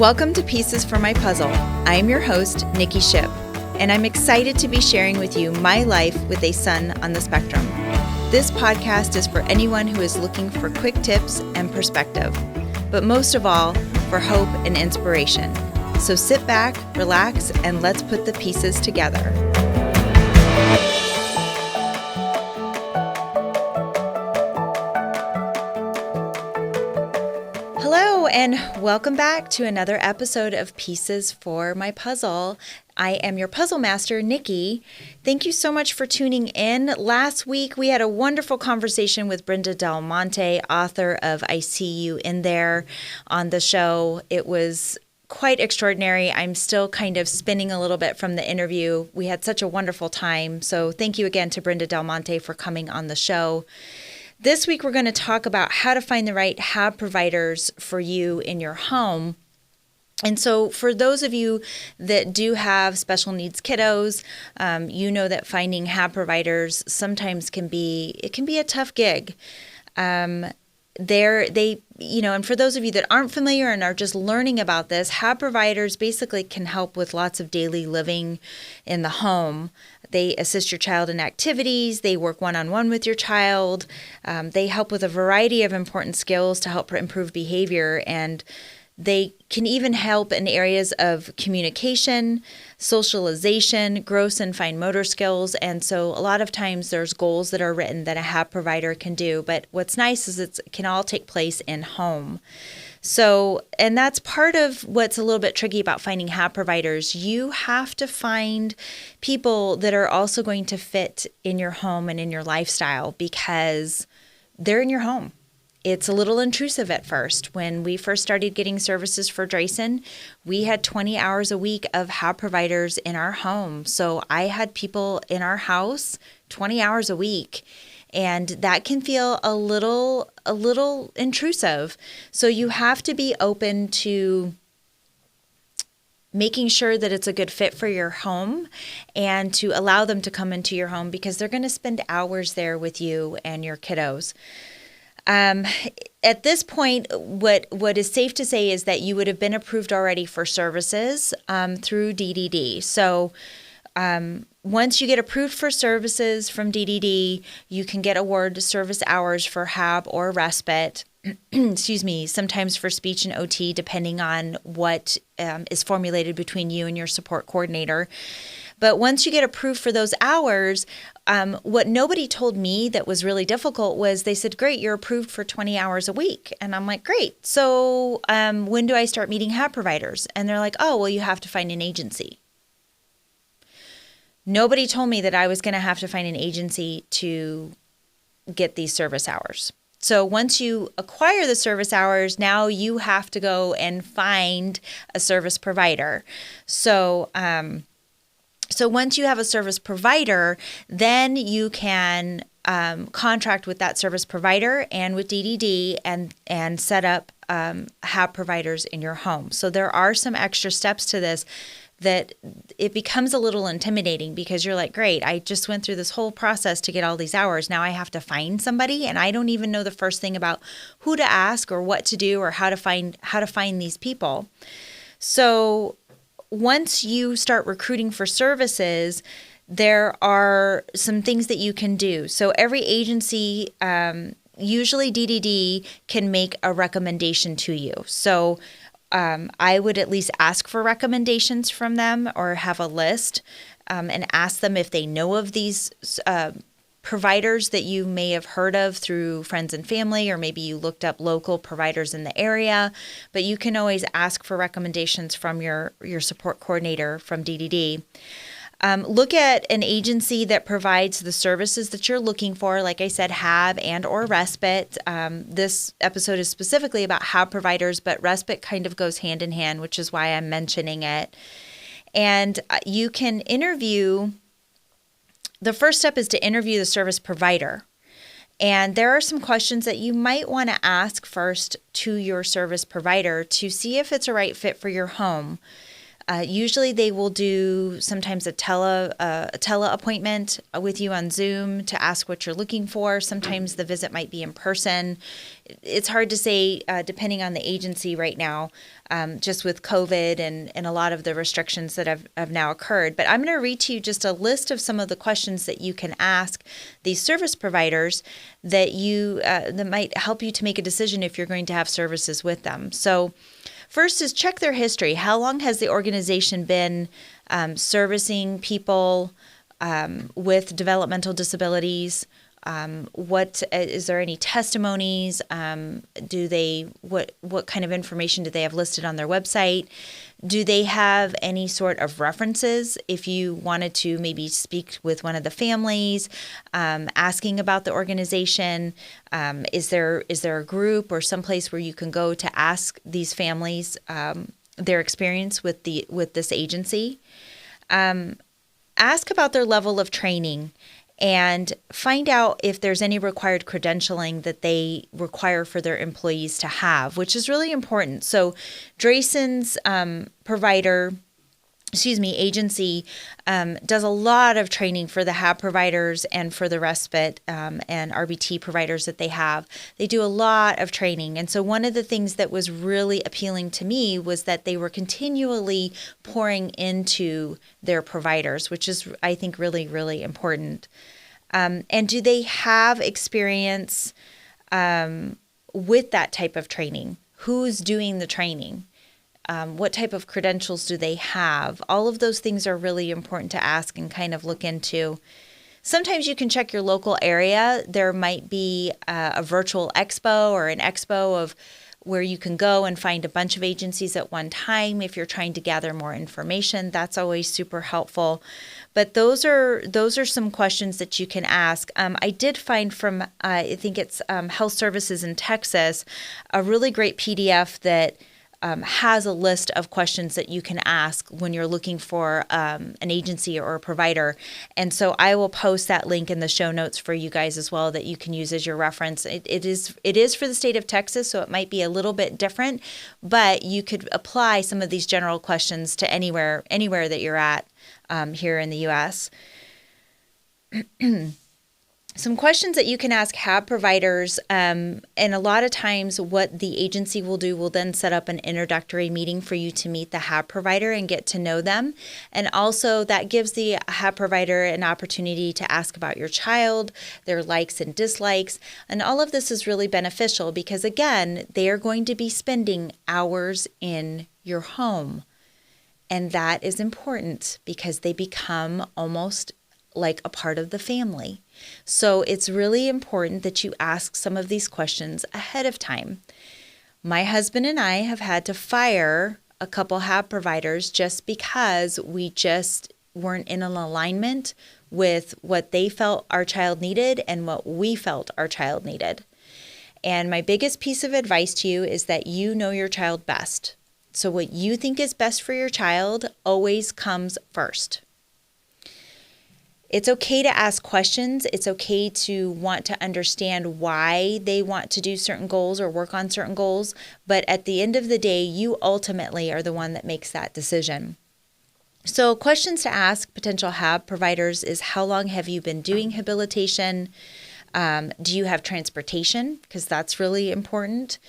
Welcome to Pieces for My Puzzle. I am your host, Nikki Ship, and I'm excited to be sharing with you my life with a son on the spectrum. This podcast is for anyone who is looking for quick tips and perspective, but most of all, for hope and inspiration. So sit back, relax, and let's put the pieces together. Hello, and welcome back to another episode of Pieces for My Puzzle. I am your puzzle master, Nikki. Thank you so much for tuning in. Last week, we had a wonderful conversation with Brenda Del Monte, author of I See You in There, on the show. It was quite extraordinary. I'm still kind of spinning a little bit from the interview. We had such a wonderful time. So thank you again to Brenda Del Monte for coming on the show. This week, we're going to talk about how to find the right HAB providers for you in your home. And so for those of you that do have special needs kiddos, you know that finding HAB providers sometimes can be a tough gig. And for those of you that aren't familiar and are just learning about this, HAB providers basically can help with lots of daily living in the home. They assist your child in activities. They work one-on-one with your child. They help with a variety of important skills to help improve behavior, and they can even help in areas of communication, socialization, gross and fine motor skills. And so a lot of times there's goals that are written that a HAB provider can do. But what's nice is it can all take place in home. So, and that's part of what's a little bit tricky about finding HAB providers. You have to find people that are also going to fit in your home and in your lifestyle because they're in your home. It's a little intrusive at first. When we first started getting services for Drayson, we had 20 hours a week of HAB providers in our home. So I had people in our house 20 hours a week. And that can feel a little intrusive. So you have to be open to making sure that it's a good fit for your home and to allow them to come into your home because they're going to spend hours there with you and your kiddos. At this point, what is safe to say is that you would have been approved already for services through DDD. So once you get approved for services from DDD, you can get awarded service hours for HAB or respite, sometimes for speech and OT, depending on what is formulated between you and your support coordinator. But once you get approved for those hours, what nobody told me that was really difficult was they said, great, you're approved for 20 hours a week. And I'm like, great. So when do I start meeting HAB providers? And they're like, oh, well, you have to find an agency. Nobody told me that I was going to have to find an agency to get these service hours. So once you acquire the service hours, now you have to go and find a service provider. So once you have a service provider, then you can contract with that service provider and with DDD and set up HAB providers in your home. So there are some extra steps to this that it becomes a little intimidating because you're like, great, I just went through this whole process to get all these hours. Now I have to find somebody and I don't even know the first thing about who to ask or what to do or how to find these people. So once you start recruiting for services, there are some things that you can do. So every agency, usually DDD, can make a recommendation to you. So I would at least ask for recommendations from them or have a list and ask them if they know of these providers that you may have heard of through friends and family, or maybe you looked up local providers in the area. But you can always ask for recommendations from your support coordinator from DDD. Look at an agency that provides the services that you're looking for. Like I said, HAB and or respite. This episode is specifically about HAB providers, but respite kind of goes hand in hand, which is why I'm mentioning it. And you can interview. The first step is to interview the service provider. And there are some questions that you might want to ask first to your service provider to see if it's a right fit for your home. Usually they will do sometimes a tele appointment with you on Zoom to ask what you're looking for. Sometimes the visit might be in person. It's hard to say depending on the agency right now, just with COVID and a lot of the restrictions that have now occurred. But I'm going to read to you just a list of some of the questions that you can ask these service providers that might help you to make a decision if you're going to have services with them. So first is check their history. How long has the organization been servicing people with developmental disabilities? Is there any testimonies? What kind of information do they have listed on their website? Do they have any sort of references? If you wanted to maybe speak with one of the families, asking about the organization, is there a group or someplace where you can go to ask these families their experience with this agency? Ask about their level of training and find out if there's any required credentialing that they require for their employees to have, which is really important. So Drayson's agency does a lot of training for the HAB providers and for the respite and RBT providers that they have. They do a lot of training. And so one of the things that was really appealing to me was that they were continually pouring into their providers, which is, I think, really, really important. And do they have experience with that type of training? Who's doing the training? What type of credentials do they have? All of those things are really important to ask and kind of look into. Sometimes you can check your local area. There might be a virtual expo or an expo of where you can go and find a bunch of agencies at one time if you're trying to gather more information. That's always super helpful. But those are some questions that you can ask. I did find from, I think it's Health Services in Texas, a really great PDF that has a list of questions that you can ask when you're looking for an agency or a provider. And so I will post that link in the show notes for you guys as well that you can use as your reference. It is for the state of Texas, so it might be a little bit different, but you could apply some of these general questions to anywhere that you're at here in the U.S. Some questions that you can ask HAB providers, and a lot of times what the agency will do will then set up an introductory meeting for you to meet the HAB provider and get to know them. And also that gives the HAB provider an opportunity to ask about your child, their likes and dislikes. And all of this is really beneficial because, again, they are going to be spending hours in your home. And that is important because they become almost like a part of the family. So it's really important that you ask some of these questions ahead of time. My husband and I have had to fire a couple HAB providers just because we just weren't in an alignment with what they felt our child needed and what we felt our child needed. And my biggest piece of advice to you is that you know your child best. So what you think is best for your child always comes first. It's okay to ask questions. It's okay to want to understand why they want to do certain goals or work on certain goals. But at the end of the day, you ultimately are the one that makes that decision. So questions to ask potential HAB providers is, how long have you been doing habilitation? Do you have transportation? Because that's really important.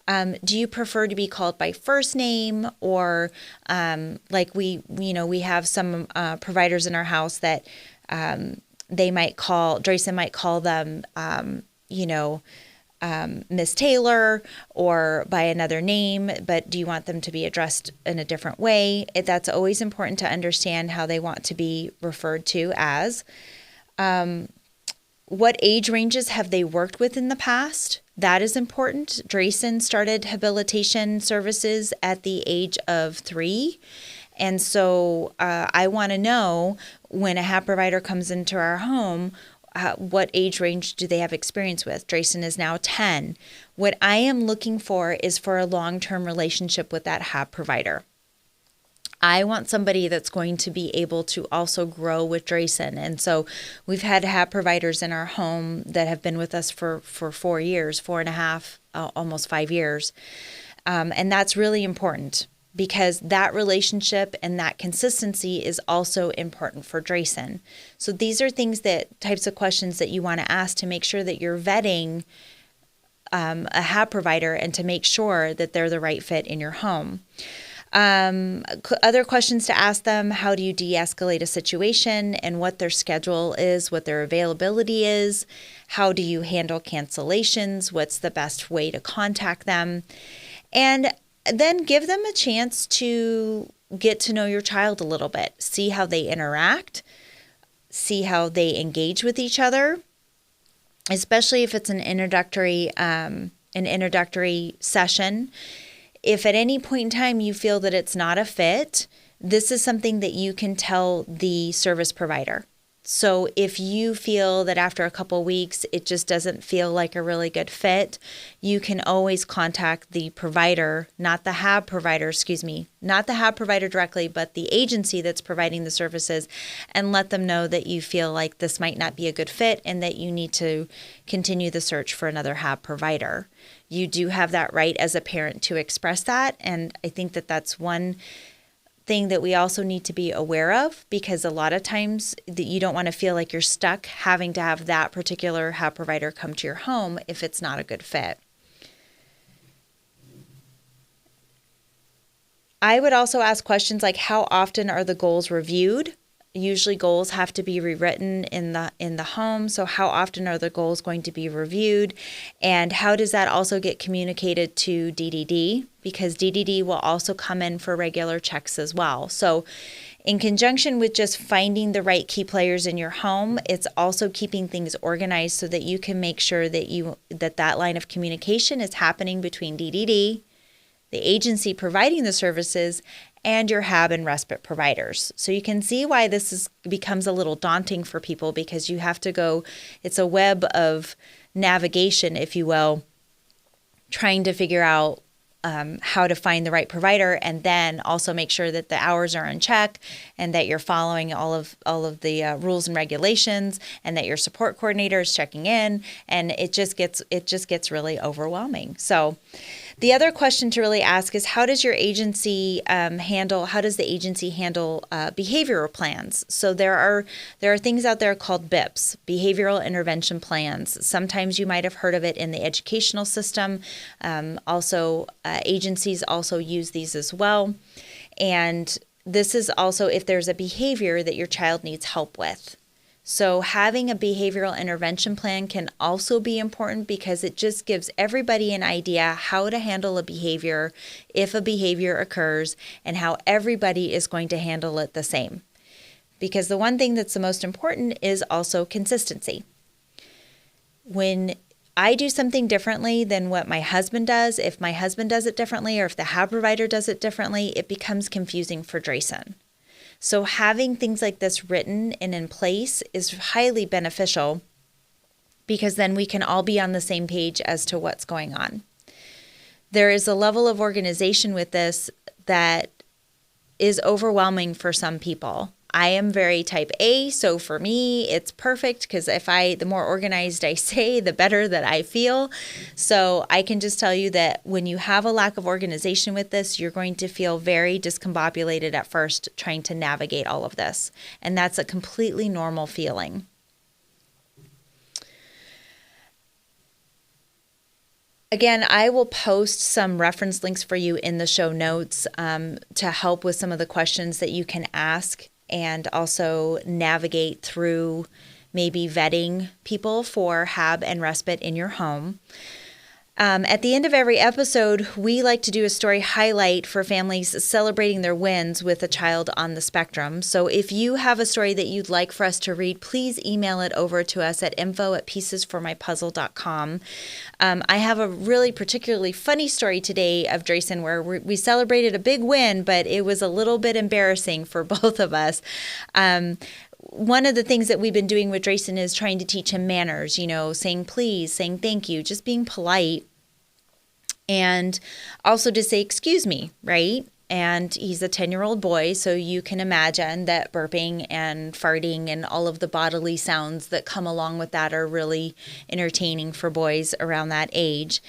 Do you prefer to be called by first name, or like we have some providers in our house that Drayson might call them, Miss Taylor or by another name, but do you want them to be addressed in a different way? That's always important to understand how they want to be referred to as. What age ranges have they worked with in the past? That is important. Drayson started habilitation services at the age of 3. And so I want to know, when a HAB provider comes into our home, what age range do they have experience with? Drayson is now 10. What I am looking for is for a long-term relationship with that HAB provider. I want somebody that's going to be able to also grow with Drayson. And so we've had HAB providers in our home that have been with us for 4 years, 4.5, almost 5 years. And that's really important. because that relationship and that consistency is also important for Drayson. So these are types of questions that you want to ask to make sure that you're vetting a HAB provider and to make sure that they're the right fit in your home. Other questions to ask them: how do you de-escalate a situation and what their schedule is, what their availability is? How do you handle cancellations? What's the best way to contact them? And then give them a chance to get to know your child a little bit, see how they interact, see how they engage with each other, especially if it's an introductory session. If at any point in time you feel that it's not a fit, this is something that you can tell the service provider. So if you feel that after a couple weeks it just doesn't feel like a really good fit, you can always contact the provider, not the HAB provider directly, but the agency that's providing the services, and let them know that you feel like this might not be a good fit and that you need to continue the search for another HAB provider. You do have that right as a parent to express that, and I think that that's one thing that we also need to be aware of, because a lot of times that you don't want to feel like you're stuck having to have that particular HAB provider come to your home if it's not a good fit. I would also ask questions like, how often are the goals reviewed? Usually goals have to be rewritten in the home. So how often are the goals going to be reviewed? And how does that also get communicated to DDD? Because DDD will also come in for regular checks as well. So in conjunction with just finding the right key players in your home, it's also keeping things organized so that you can make sure that that line of communication is happening between DDD, the agency providing the services, and your HAB and respite providers. So you can see why this becomes a little daunting for people, because you have to go, it's a web of navigation, if you will, trying to figure out how to find the right provider, and then also make sure that the hours are in check and that you're following all of the rules and regulations, and that your support coordinator is checking in, and it just gets really overwhelming. So the other question to really ask is, how does the agency handle behavioral plans? So there are things out there called BIPs, behavioral intervention plans. Sometimes you might have heard of it in the educational system. Agencies also use these as well. And this is also if there's a behavior that your child needs help with. So having a behavioral intervention plan can also be important, because it just gives everybody an idea how to handle a behavior if a behavior occurs, and how everybody is going to handle it the same. Because the one thing that's the most important is also consistency. When I do something differently than what my husband does, if my husband does it differently, or if the HAB provider does it differently, it becomes confusing for Drayson. So having things like this written and in place is highly beneficial, because then we can all be on the same page as to what's going on. There is a level of organization with this that is overwhelming for some people. I am very type A, so for me, it's perfect, because the more organized I say, the better that I feel. So I can just tell you that when you have a lack of organization with this, you're going to feel very discombobulated at first trying to navigate all of this. And that's a completely normal feeling. Again, I will post some reference links for you in the show notes to help with some of the questions that you can ask, and also navigate through maybe vetting people for HAB and respite in your home. At the end of every episode, we like to do a story highlight for families celebrating their wins with a child on the spectrum. So if you have a story that you'd like for us to read, please email it over to us at info@piecesformypuzzle.com. I have a really particularly funny story today of Drayson where we celebrated a big win, but it was a little bit embarrassing for both of us. One of the things that we've been doing with Drayson is trying to teach him manners, saying please, saying thank you, just being polite. And also to say, excuse me, right? And he's a 10-year-old boy, so you can imagine that burping and farting and all of the bodily sounds that come along with that are really entertaining for boys around that age.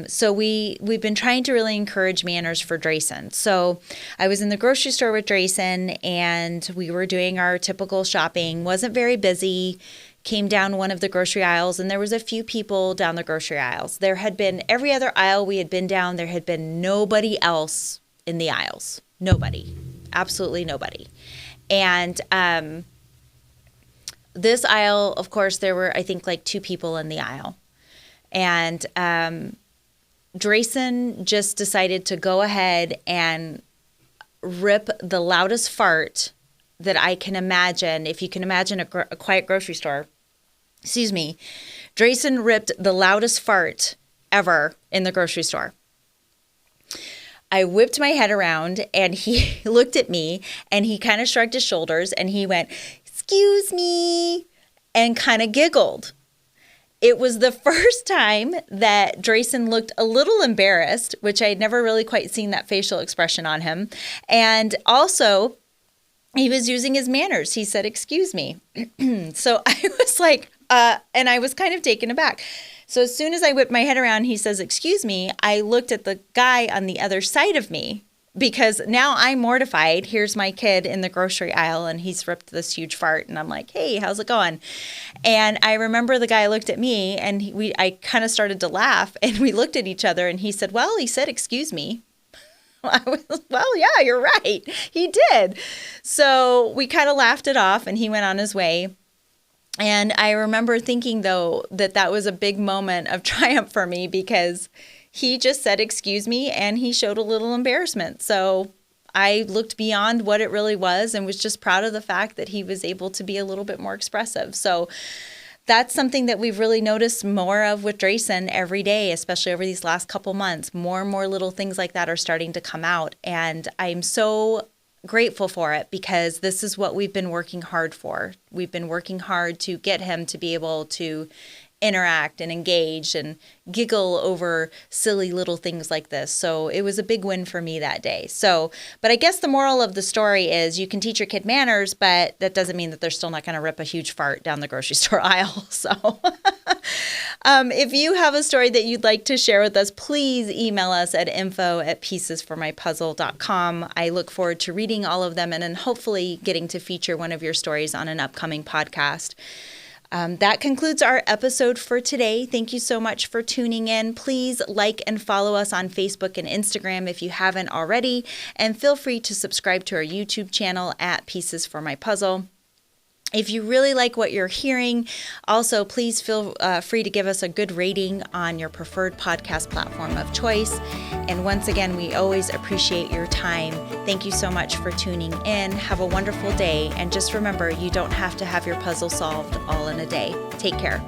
So we've been trying to really encourage manners for Drayson. So I was in the grocery store with Drayson, and we were doing our typical shopping. Wasn't very busy. Came down one of the grocery aisles, and there was a few people down the grocery aisles. There had been every other aisle we had been down. There had been nobody else in the aisles. Nobody. Absolutely nobody. And this aisle, of course, there were, I think, like 2 people in the aisle. And Drayson just decided to go ahead and rip the loudest fart that I can imagine. If you can imagine a quiet grocery store, Drayson ripped the loudest fart ever in the grocery store. I whipped my head around, and he looked at me, and he kind of shrugged his shoulders, and he went, "Excuse me," and kind of giggled. It was the first time that Drayson looked a little embarrassed, which I had never really quite seen that facial expression on him. And also, he was using his manners. He said, "Excuse me." So I was like, and I was kind of taken aback. So as soon as I whipped my head around, he says, "Excuse me," I looked at the guy on the other side of me, because now I'm mortified. Here's my kid in the grocery aisle, and he's ripped this huge fart. And I'm like, "Hey, how's it going?" And I remember the guy looked at me, and I kind of started to laugh, and we looked at each other, and he said, "Well, he said, excuse me." I was, well, yeah, you're right. He did. So we kind of laughed it off, and he went on his way. And I remember thinking, though, that was a big moment of triumph for me, because he just said, "Excuse me," and he showed a little embarrassment. So I looked beyond what it really was and was just proud of the fact that he was able to be a little bit more expressive. So that's something that we've really noticed more of with Drayson every day, especially over these last couple months. More and more little things like that are starting to come out. And I'm so grateful for it, because this is what we've been working hard for. We've been working hard to get him to be able to interact and engage and giggle over silly little things like this. So it was a big win for me that day. So, but I guess the moral of the story is you can teach your kid manners, but that doesn't mean that they're still not going to rip a huge fart down the grocery store aisle. So if you have a story that you'd like to share with us, please email us at info@piecesformypuzzle.com. I look forward to reading all of them and then hopefully getting to feature one of your stories on an upcoming podcast. That concludes our episode for today. Thank you so much for tuning in. Please like and follow us on Facebook and Instagram if you haven't already, and feel free to subscribe to our YouTube channel at Pieces for My Puzzle. If you really like what you're hearing, also please feel free to give us a good rating on your preferred podcast platform of choice. And once again, we always appreciate your time. Thank you so much for tuning in. Have a wonderful day. And just remember, you don't have to have your puzzle solved all in a day. Take care.